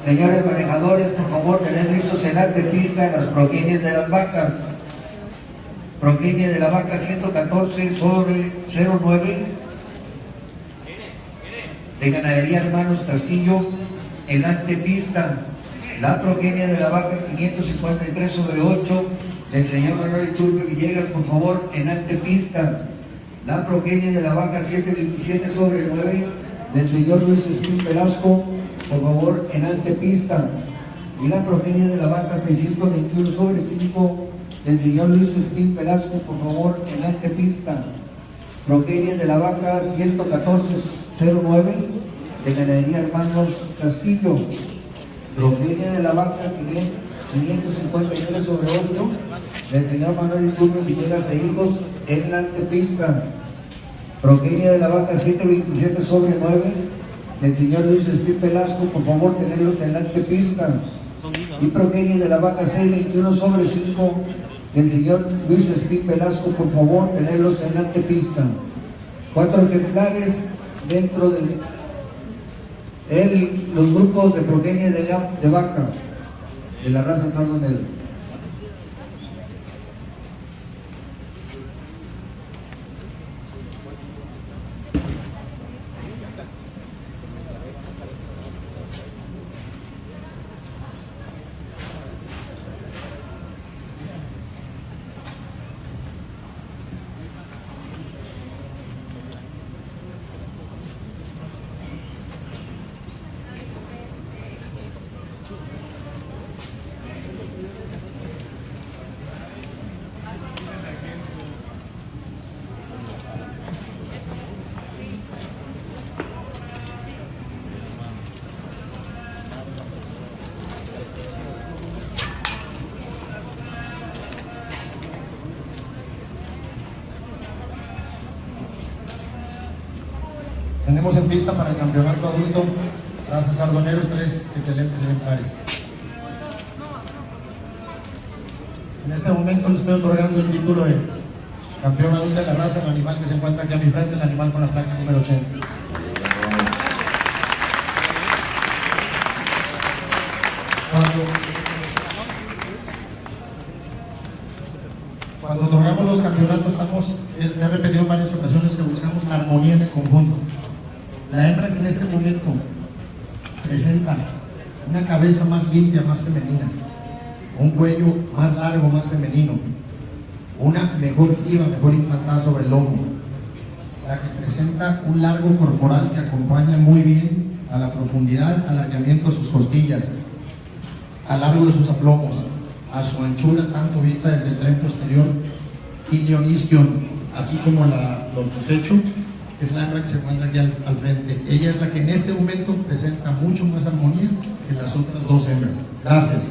Señores manejadores, por favor, tener listos el antepista en las progenies de las vacas. Progenie de la vaca 114 sobre 09 de Ganadería Hermanos Castillo en antepista. La progenie de la vaca 553 sobre 8 del señor Manuel Iturbe Villegas, por favor, en antepista. La progenie de la vaca 727 sobre 9 del señor Luis Espín Velasco, por favor, en antepista. Y la progenie de la vaca 621 sobre 5 del señor Luis Espín Velasco, por favor, en antepista. Progenie de la vaca 114-09 de Ganadería Hermanos Castillo. Progenie de la vaca 553 sobre 8 del señor Manuel Iturbe Villegas e hijos en la antepista. Progenie de la vaca 727 sobre 9 del señor Luis Espín Velasco, por favor, tenerlos en la antepista. Y progenie de la vaca 621 sobre 5 del señor Luis Espín Velasco, por favor, tenerlos en la antepista. 4 ejemplares dentro de los grupos de progenie de vaca de la raza Sardo Negro. Tenemos en pista para el campeonato adulto raza Sardo Negro 3 excelentes ejemplares. En este momento le estoy otorgando el título de campeón adulto de la raza, el animal que se encuentra aquí a mi frente, el animal con la placa número 80. Cuando otorgamos los campeonatos, he repetido en varias ocasiones que buscamos la armonía en el conjunto. La hembra que en este momento presenta una cabeza más limpia, más femenina, un cuello más largo, más femenino, una mejor jiba, mejor implantada sobre el lomo, la que presenta un largo corporal que acompaña muy bien a la profundidad, alargamiento de sus costillas, al largo de sus aplomos, a su anchura, tanto vista desde el tren posterior, ilion, isquion, así como los pecho, es la hembra que se encuentra aquí al frente. Ella es la que en este momento presenta mucho más armonía que las otras dos hembras. Gracias.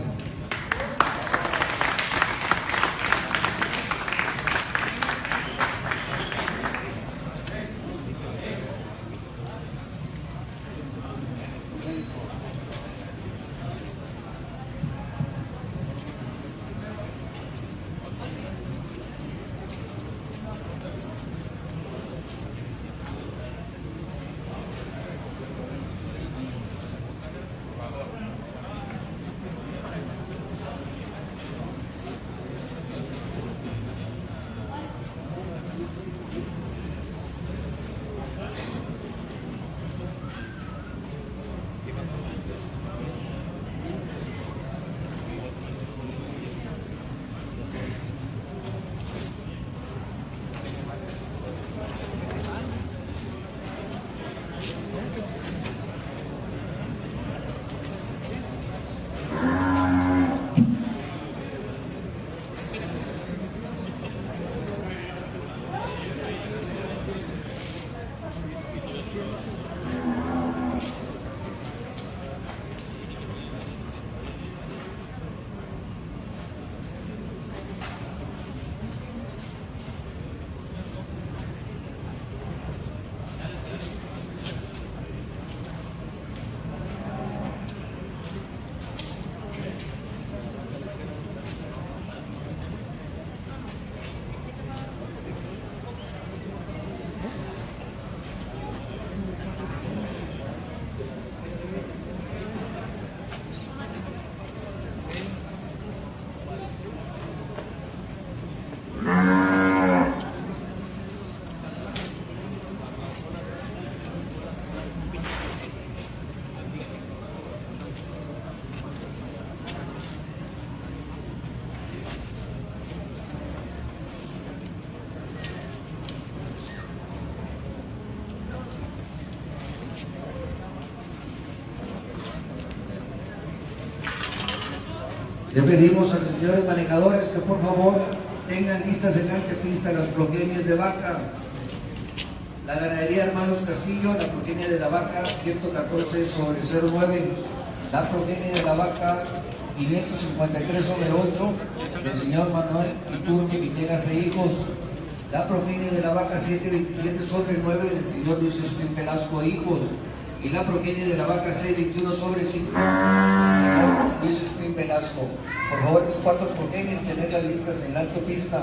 Le pedimos a los señores manejadores que por favor tengan listas en antepista las progenies de vaca. La ganadería Hermanos Castillo, la progenie de la vaca 114/09, la progenie de la vaca 553/8 del señor Manuel Iturbe Villegas e hijos, la progenie de la vaca 727/9 del señor Luis Espín Velasco e hijos, y la progenie de la vaca 621/5 del señor Luis Espín Velasco. Por favor, esas 4 progenies tenerlas listas en la autopista.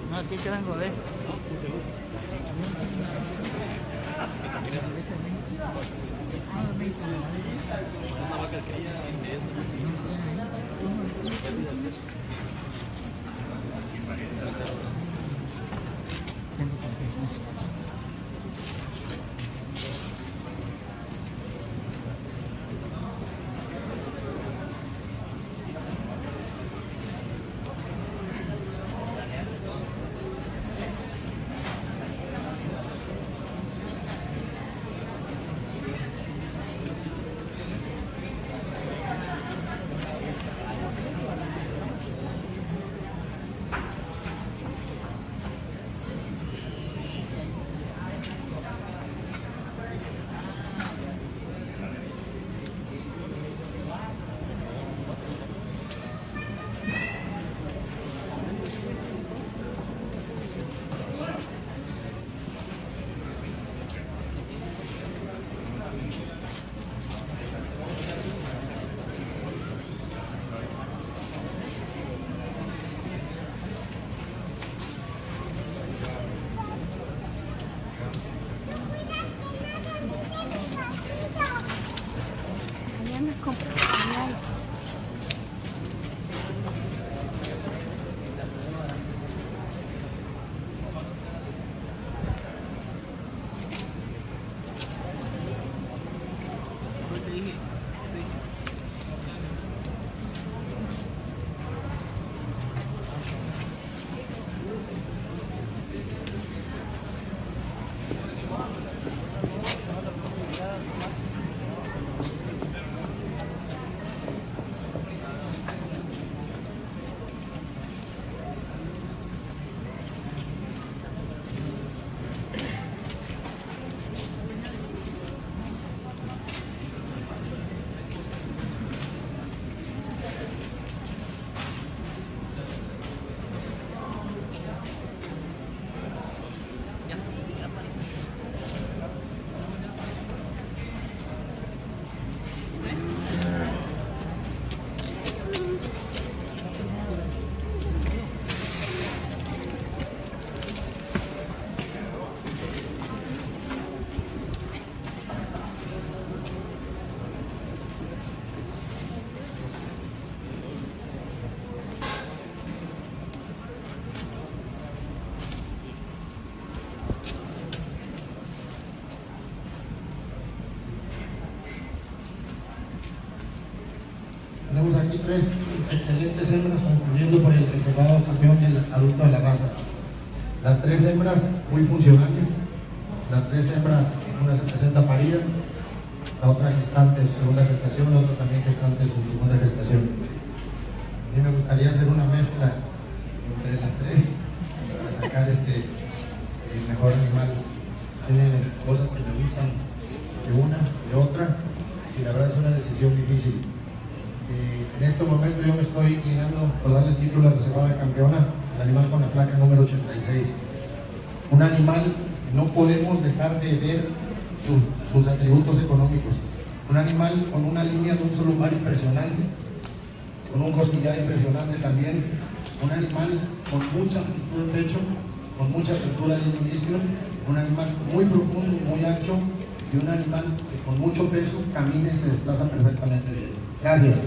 No, a ti te vengo a ver. tres excelentes hembras, concluyendo por el reservado campeón del adulto de la raza. Las tres hembras muy funcionales, las tres hembras, una se presenta parida, la otra gestante en su segunda gestación, la otra también gestante en su segunda gestación. A mí me gustaría hacer una mezcla entre las tres para sacar el mejor animal. Tiene cosas que me gustan de una, de otra, y la verdad es una decisión difícil. En este momento yo me estoy inclinando por darle el título a reservada campeona al animal con la placa número 86. Un animal que no podemos dejar de ver sus atributos económicos. Un animal con una línea de un solo lumbar impresionante, con un costillar impresionante también. Un animal con mucha amplitud de pecho, con mucha apertura de inicio, un animal muy profundo, muy ancho, y un animal que con mucho peso camina y se desplaza perfectamente bien. Gracias.